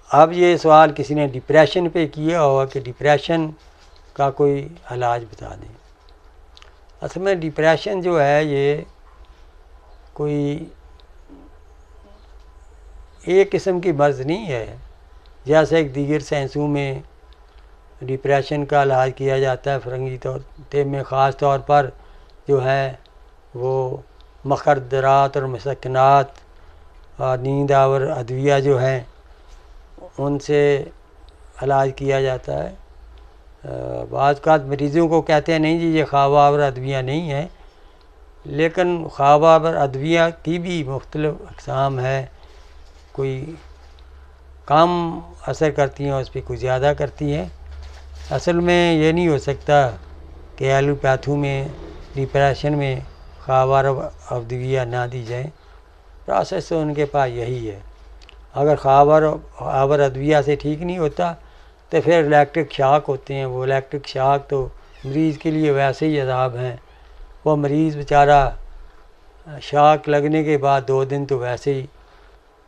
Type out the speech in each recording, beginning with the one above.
اب یہ سوال کسی نے ڈپریشن پہ کیا ہوا کہ ڈپریشن کا کوئی علاج بتا دیں۔ اصل میں ڈپریشن جو ہے یہ کوئی ایک قسم کی مرض نہیں ہے، جیسے ایک دیگر سائنسوں میں ڈپریشن کا علاج کیا جاتا ہے فرنگی طور میں، خاص طور پر جو ہے وہ مخدرات اور مسکنات اور نیند آور ادویہ جو ہیں ان سے علاج کیا جاتا ہے۔ بعض اوقات مریضوں کو کہتے ہیں نہیں جی یہ خواب آور ادویہ نہیں ہیں، لیکن خواب آور ادویہ کی بھی مختلف اقسام ہے، کوئی کم اثر کرتی ہیں اس پہ کوئی زیادہ کرتی ہیں۔ اصل میں یہ نہیں ہو سکتا کہ ایلوپیتھو میں ڈپریشن میں خواب ادویہ نہ دی جائیں، پروسیس تو ان کے پاس یہی ہے۔ اگر خواب آور ادویہ سے ٹھیک نہیں ہوتا تو پھر الیکٹرک شاک ہوتے ہیں، وہ الیکٹرک شاک تو مریض کے لیے ویسے ہی عذاب ہیں، وہ مریض بیچارہ شاک لگنے کے بعد 2 دن تو ویسے ہی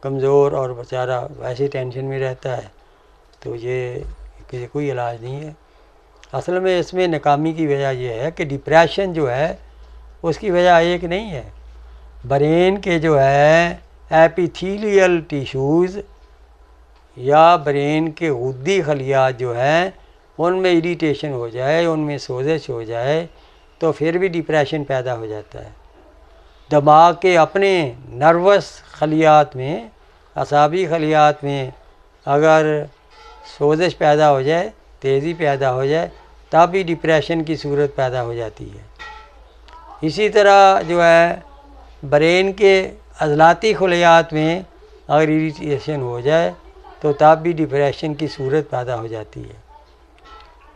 کمزور اور بیچارہ ویسے ٹینشن میں رہتا ہے، تو یہ کوئی علاج نہیں ہے۔ اصل میں اس میں ناکامی کی وجہ یہ ہے کہ ڈپریشن جو ہے اس کی وجہ ایک نہیں ہے، برین کے جو ہے ایپیتھیلیل ٹیشوز یا برین کے غدی خلیات جو ہیں ان میں اریٹیشن ہو جائے، ان میں سوزش ہو جائے تو پھر بھی ڈپریشن پیدا ہو جاتا ہے۔ دماغ کے اپنے نروس خلیات میں، اعصابی خلیات میں اگر سوزش پیدا ہو جائے، تیزی پیدا ہو جائے، تب بھی ڈپریشن کی صورت پیدا ہو جاتی ہے۔ اسی طرح جو ہے برین کے عضلاتی خلیات میں اگر اریٹیشن ہو جائے تو تب بھی ڈپریشن کی صورت پیدا ہو جاتی ہے۔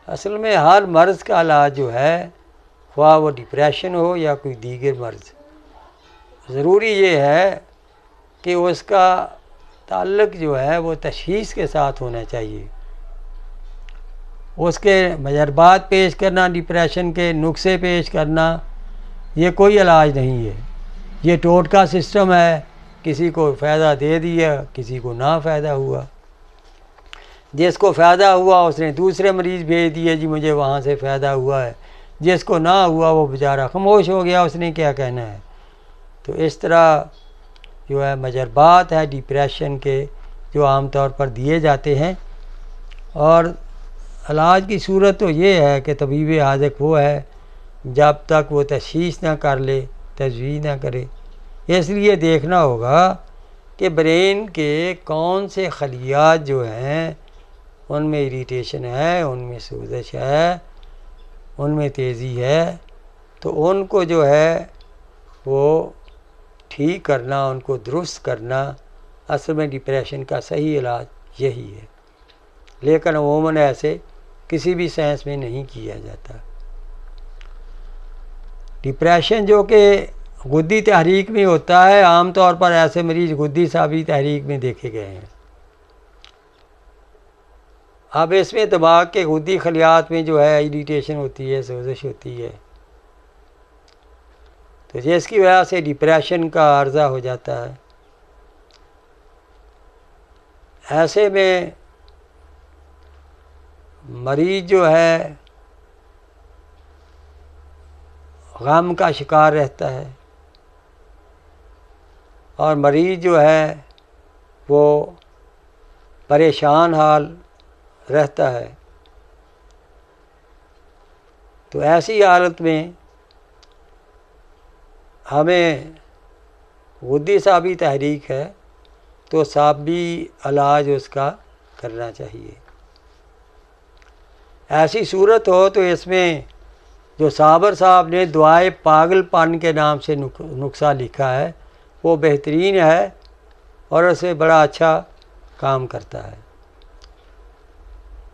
اصل میں ہر مرض کا علاج جو ہے خواہ وہ ڈپریشن ہو یا کوئی دیگر مرض، ضروری یہ ہے کہ اس کا تعلق جو ہے وہ تشخیص کے ساتھ ہونا چاہیے۔ اس کے مجربات پیش کرنا، ڈپریشن کے نسخے پیش کرنا، یہ کوئی علاج نہیں ہے، یہ ٹوٹکا سسٹم ہے، کسی کو فائدہ دے دیا کسی کو نہ فائدہ ہوا، جس کو فائدہ ہوا اس نے دوسرے مریض بھیج دیے جی مجھے وہاں سے فائدہ ہوا ہے، جس کو نہ ہوا وہ بیچارہ خاموش ہو گیا، اس نے کیا کہنا ہے۔ تو اس طرح جو ہے مجربات ہے ڈپریشن کے جو عام طور پر دیے جاتے ہیں، اور علاج کی صورت تو یہ ہے کہ طبیب حاذق وہ ہے جب تک وہ تشخیص نہ کر لے، تجویز نہ کرے۔ اس لیے دیکھنا ہوگا کہ برین کے کون سے خلیات جو ہیں ان میں اریٹیشن ہے، ان میں سوزش ہے، ان میں تیزی ہے، تو ان کو جو ہے وہ ٹھیک کرنا، ان کو درست کرنا اصل میں ڈپریشن کا صحیح علاج یہی ہے، لیکن عموماً ایسے کسی بھی سائنس میں نہیں کیا جاتا۔ ڈپریشن جو کہ غدی تحریک میں ہوتا ہے، عام طور پر ایسے مریض غدی صابی تحریک میں دیکھے گئے ہیں۔ اب اس میں دماغ کے غدی خلیات میں جو ہے اریٹیشن ہوتی ہے، سوزش ہوتی ہے، تو جس کی وجہ سے ڈپریشن کا عارضہ ہو جاتا ہے۔ ایسے میں مریض جو ہے غم کا شکار رہتا ہے، اور مریض جو ہے وہ پریشان حال رہتا ہے۔ تو ایسی حالت میں ہمیں غدی صابی تحریک ہے تو صابی علاج اس کا کرنا چاہیے۔ ایسی صورت ہو تو اس میں جو صابر صاحب نے دعائے پاگل پن کے نام سے نسخہ لکھا ہے وہ بہترین ہے اور اسے بڑا اچھا کام کرتا ہے۔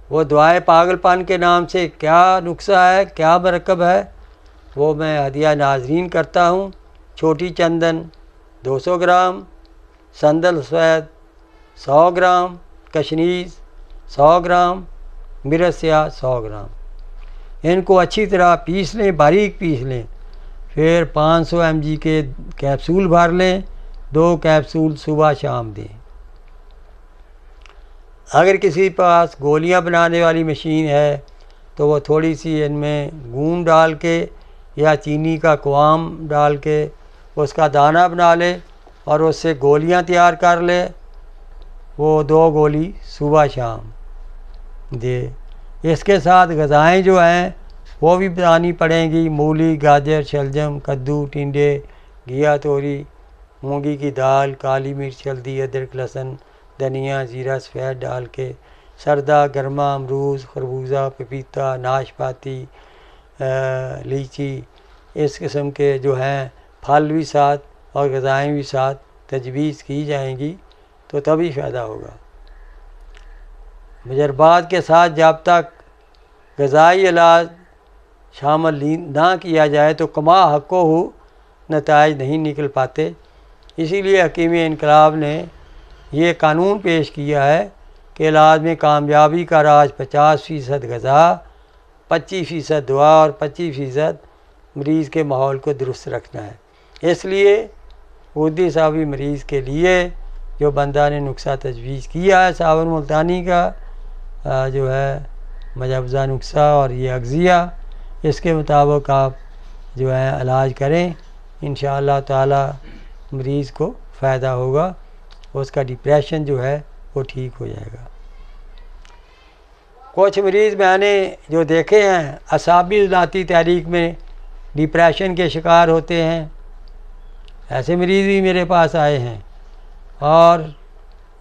وہ دعائے پاگل پن کے نام سے کیا نسخہ ہے، کیا مرکب ہے، وہ میں ہدیہ ناظرین کرتا ہوں۔ چھوٹی چندن 200 گرام، سندل سوید 100 گرام، کشنیز 100 گرام، مرچ سیاہ 100 گرام، ان کو اچھی طرح پیس لیں، باریک پیس لیں، پھر 500 mg کے کیپسول بھر لیں، 2 کیپسول صبح شام دیں۔ اگر کسی پاس گولیاں بنانے والی مشین ہے تو وہ تھوڑی سی ان میں گون ڈال کے یا چینی کا قوام ڈال کے اس کا دانہ بنا لے اور اس سے گولیاں تیار کر لے، وہ 2 گولی صبح شام دے۔ اس کے ساتھ غذائیں جو ہیں وہ بھی بتانی پڑیں گی، مولی، گاجر، شلجم، کدو، ٹنڈے، گھیا، توری، مونگی کی دال، کالی مرچ، ہلدی، ادرک، لہسن، دھنیا، زیرہ سفید ڈال کے، سردہ گرما، امرود، خربوزہ، پپیتا، ناشپاتی، لیچی، اس قسم کے جو ہیں پھل بھی ساتھ اور غذائیں بھی ساتھ تجویز کی جائیں گی تو تبھی فائدہ ہوگا۔ مجربات کے ساتھ جب تک غذائی علاج شامل نہ کیا جائے تو کما حقو ہو نتائج نہیں نکل پاتے۔ اسی لیے حکیم انقلاب نے یہ قانون پیش کیا ہے کہ علاج میں کامیابی کا راز 50% غذا، 25% دعا اور 25% مریض کے ماحول کو درست رکھنا ہے۔ اس لیے گودی صابی مریض کے لیے جو بندہ نے نسخہ تجویز کیا ہے صابن ملتانی کا جو ہے مجوزہ نسخہ اور یہ اغذیہ، اس کے مطابق آپ جو ہے علاج کریں، انشاءاللہ تعالی مریض کو فائدہ ہوگا، اس کا ڈپریشن جو ہے وہ ٹھیک ہو جائے گا۔ کچھ مریض میں نے جو دیکھے ہیں اعصابی عضلاتی تحریک میں ڈپریشن کے شکار ہوتے ہیں، ایسے مریض بھی میرے پاس آئے ہیں، اور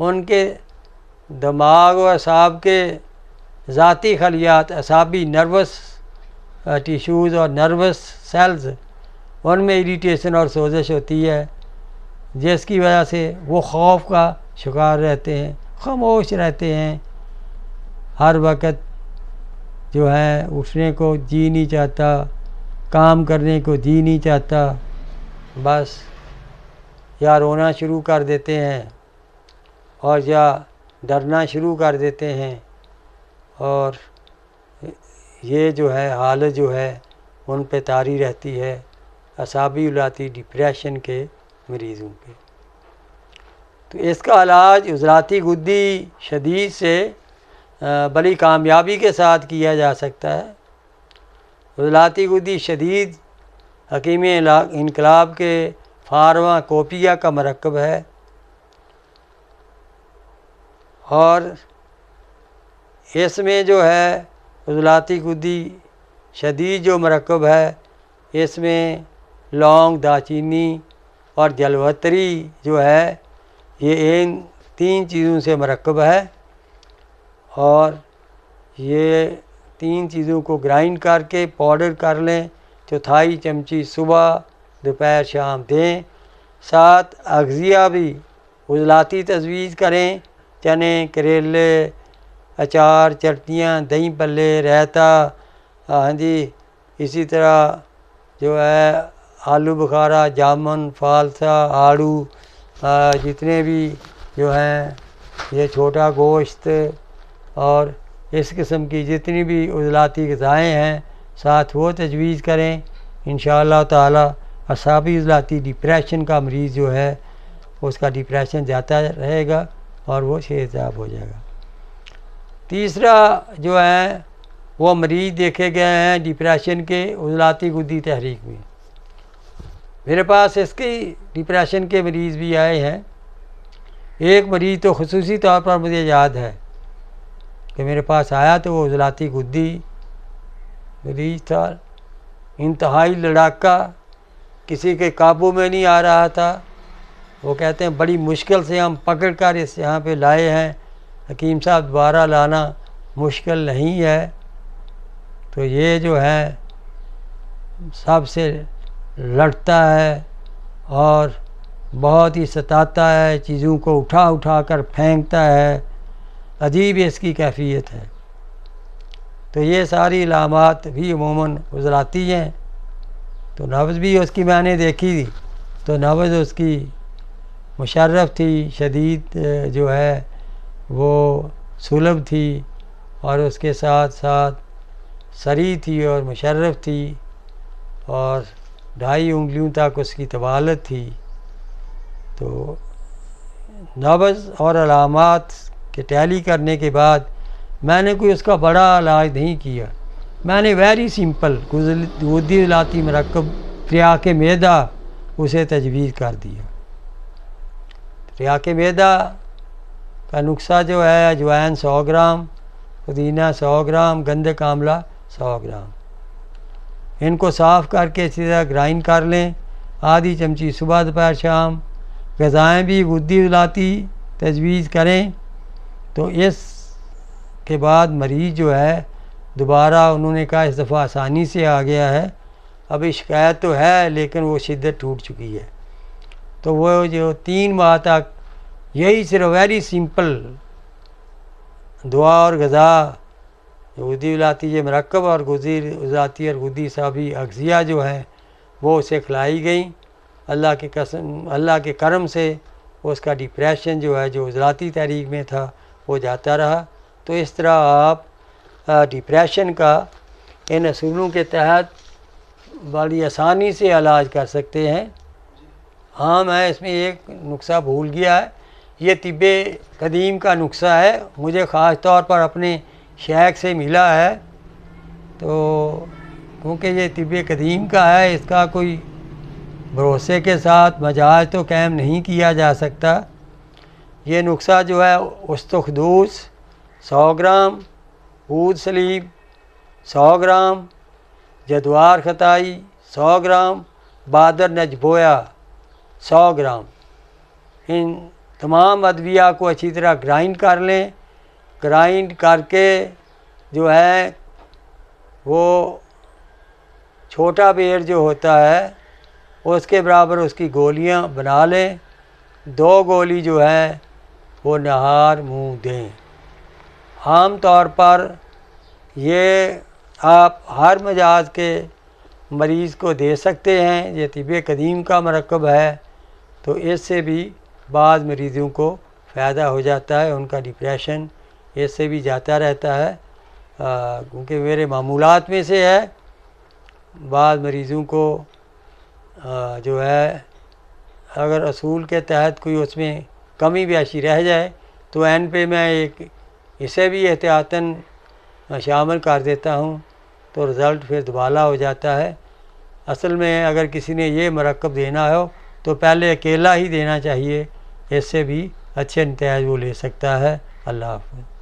ان کے دماغ و اعصاب کے ذاتی خلیات، اعصابی نروس ٹیشوز اور نروس سیلز، ان میں اریٹیشن اور سوزش ہوتی ہے، جس کی وجہ سے وہ خوف کا شکار رہتے ہیں، خاموش رہتے ہیں، ہر وقت جو ہے اٹھنے کو جی نہیں چاہتا، کام کرنے کو جی نہیں چاہتا، بس یا رونا شروع کر دیتے ہیں اور یا ڈرنا شروع کر دیتے ہیں، اور یہ جو ہے حالت جو ہے ان پہ طاری رہتی ہے اعصابی عضلاتی ڈپریشن کے مریضوں کے۔ تو اس کا علاج عضلاتی غدی شدید سے بڑی کامیابی کے ساتھ کیا جا سکتا ہے۔ عضلاتی غدی شدید حکیم انقلاب کے فارماکوپیا کا مرکب ہے، اور اس میں جو ہے عضلاتی غدی شدید جو مرکب ہے، اس میں لونگ، دارچینی اور جلوتری جو ہے یہ ان 3 چیزوں سے مرکب ہے، اور یہ 3 چیزوں کو گرائنڈ کر کے پاؤڈر کر لیں، 1/4 چمچی صبح دوپہر شام دیں۔ ساتھ اغذیہ بھی عضلاتی تجویز کریں، چنے، کریلے، اچار، چٹنیاں، دہی پلے، رائتا، ہاں جی، اسی طرح جو ہے آلو بخارا، جامن، فالسا، آڑو، جتنے بھی جو ہیں یہ چھوٹا گوشت اور اس قسم کی جتنی بھی عضلاتی غذائیں ہیں ساتھ وہ تجویز کریں، انشاءاللہ تعالی اعصابی عضلاتی ڈپریشن کا مریض جو ہے اس کا ڈپریشن جاتا رہے گا اور وہ صحت یاب ہو جائے گا۔ تیسرا جو ہے وہ مریض دیکھے گئے ہیں ڈپریشن کے عضلاتی غدی تحریک میں۔ میرے پاس اس کی ڈپریشن کے مریض بھی آئے ہیں۔ ایک مریض تو خصوصی طور پر مجھے یاد ہے کہ میرے پاس آیا تو وہ عضلاتی غدی مریض تھا، انتہائی لڑاکا، کسی کے قابو میں نہیں آ رہا تھا۔ وہ کہتے ہیں بڑی مشکل سے ہم پکڑ کر اس یہاں پہ لائے ہیں، حکیم صاحب دوبارہ لانا مشکل نہیں ہے۔ تو یہ جو ہے سب سے لڑتا ہے اور بہت ہی ستاتا ہے، چیزوں کو اٹھا اٹھا کر پھینکتا ہے، عجیب اس کی کیفیت ہے۔ تو یہ ساری علامات بھی عموماً عضلاتی ہیں۔ تو نبض بھی اس کی میں نے دیکھی تھی، تو نبض اس کی مشرف تھی، شدید جو ہے وہ سلب تھی، اور اس کے ساتھ ساتھ سری تھی اور مشرف تھی، اور 2.5 انگلیوں تک اس کی طوالت تھی۔ تو نبض اور علامات سے ٹیلی کرنے کے بعد میں نے کوئی اس کا بڑا علاج نہیں کیا، میں نے ویری سمپل غدی عضلاتی مرکب تریاق معدہ اسے تجویز کر دیا۔ تریاق معدہ کا نسخہ جو ہے اجوائن 100 گرام، پودینہ 100 گرام، گندھک آملہ 100 گرام، ان کو صاف کر کے اچھی طرح گرائنڈ کر لیں، آدھی چمچی صبح دوپہر شام۔ غذائیں بھی غدی عضلاتی تجویز کریں، تو اس کے بعد مریض جو ہے دوبارہ انہوں نے کہا اس دفعہ آسانی سے آ گیا ہے، ابھی شکایت تو ہے لیکن وہ شدت ٹوٹ چکی ہے، تو وہ جو 3 ماہ تک یہی صرف ویری سمپل دعا اور غذا غدی عضلاتی یہ مرکب اور غدی عضلاتی اور غدی صابی اغذیہ جو ہے وہ اسے کھلائی گئیں۔ اللہ کے کرم سے اس کا ڈپریشن جو ہے جو عضلاتی تحریک میں تھا وہ جاتا رہا۔ تو اس طرح آپ ڈپریشن کا ان اصولوں کے تحت بڑی آسانی سے علاج کر سکتے ہیں۔ ہاں میں اس میں ایک نسخہ بھول گیا ہے، یہ طب قدیم کا نسخہ ہے، مجھے خاص طور پر اپنے شیخ سے ملا ہے، تو کیونکہ یہ طب قدیم کا ہے اس کا کوئی بھروسے کے ساتھ مجاز تو قائم نہیں کیا جا سکتا۔ یہ نسخہ جو ہے استخدوس 100 گرام، عود سلیب 100 گرام، جدوار خطائی 100 گرام، بادر نجبویا 100 گرام، ان تمام ادویہ کو اچھی طرح گرائنڈ کر لیں۔ گرائنڈ کر کے جو ہے وہ چھوٹا بیر جو ہوتا ہے اس کے برابر اس کی گولیاں بنا لیں، 2 گولی جو ہے وہ نہار منہ دیں۔ عام طور پر یہ آپ ہر مجاز کے مریض کو دے سکتے ہیں، یہ طب قدیم کا مرکب ہے، تو اس سے بھی بعض مریضوں کو فائدہ ہو جاتا ہے، ان کا ڈپریشن اس سے بھی جاتا رہتا ہے، کیونکہ میرے معمولات میں سے ہے۔ بعض مریضوں کو جو ہے اگر اصول کے تحت کوئی اس میں کمی بیشی رہ جائے تو این پہ میں ایک اسے بھی احتیاطاً شامل کر دیتا ہوں، تو رزلٹ پھر دوبالا ہو جاتا ہے۔ اصل میں اگر کسی نے یہ مرکب دینا ہو تو پہلے اکیلا ہی دینا چاہیے، اس سے بھی اچھے نتائج وہ لے سکتا ہے۔ اللہ حافظ۔